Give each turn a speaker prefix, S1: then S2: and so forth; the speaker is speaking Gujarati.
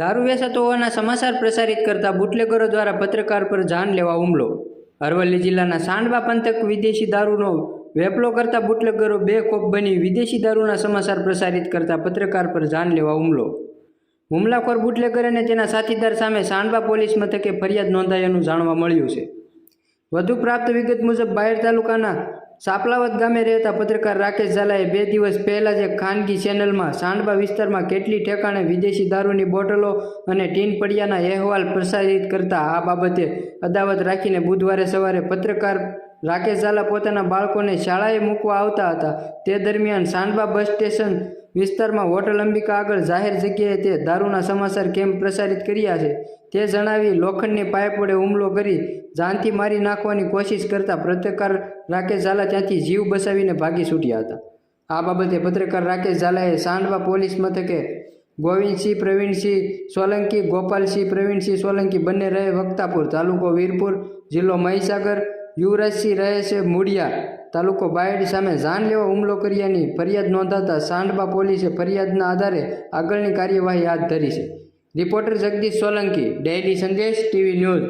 S1: દારૂ વેચાતો હોવાના સમાચાર પ્રસારિત કરતા બુટલેગરો દ્વારા પત્રકાર પર જાન લેવા હુમલો. અરવલ્લી જિલ્લાના સાંડવા પંથક વિદેશી દારૂનો વેપલો કરતા બુટલેગરો બેખોફ બની વિદેશી દારૂના સમાચાર પ્રસારિત કરતા પત્રકાર પર જાન લેવા હુમલો. હુમલાખોર બુટલેગર અને તેના સાથીદાર સામે સાંડવા પોલીસ મથકે ફરિયાદ નોંધાયાનું જાણવા મળ્યું છે. વધુ પ્રાપ્ત વિગત મુજબ બાયડ તાલુકાના સાપલાવત ગામે રહેતા પત્રકાર રાકેશ ઝાલાએ 2 દિવસ પહેલાં જ ખાનગી ચેનલમાં સાંડવા વિસ્તારમાં કેટલી ઠેકાણે વિદેશી દારૂની બોટલો અને ટીન પડ્યાના અહેવાલ પ્રસારિત કરતા આ બાબતે અદાવત રાખીને બુધવારે સવારે પત્રકાર રાકેશ ઝાલા પોતાના બાળકોને શાળાએ મૂકવા આવતા હતા. તે દરમિયાન સાંડવા બસ સ્ટેશન વિસ્તારમાં હોટલ અંબિકા આગળ જાહેર જગ્યાએ તે દારૂના સમાચાર કેમ પ્રસારિત કર્યા છે તે જણાવી લોખંડની પાઇપ વડે હુમલો કરી જાનથી મારી નાખવાની કોશિશ કરતા પત્રકાર રાકેશ ઝાલા ત્યાંથી જીવ બચાવીને ભાગી છૂટ્યા હતા. આ બાબતે પત્રકાર રાકેશ ઝાલાએ સાંડવા પોલીસ મથકે ગોવિંદસિંહ પ્રવીણસિંહ સોલંકી, ગોપાલસિંહ પ્રવીણસિંહ સોલંકી બંને રહે વક્તાપુર, તાલુકો વીરપુર, જિલ્લો મહીસાગર, યુવરાજસિંહ રહે છે મૂળિયા, તાલુકો બાયડ સામે જાન લેવા હુમલો કર્યાની ફરિયાદ નોંધાતા સાંડવા પોલીસે ફરિયાદના આધારે આગળની કાર્યવાહી હાથ ધરી છે. રિપોર્ટર જગદીશ સોલંકી, ડેઇલી સંદેશ ટીવી ન્યૂઝ.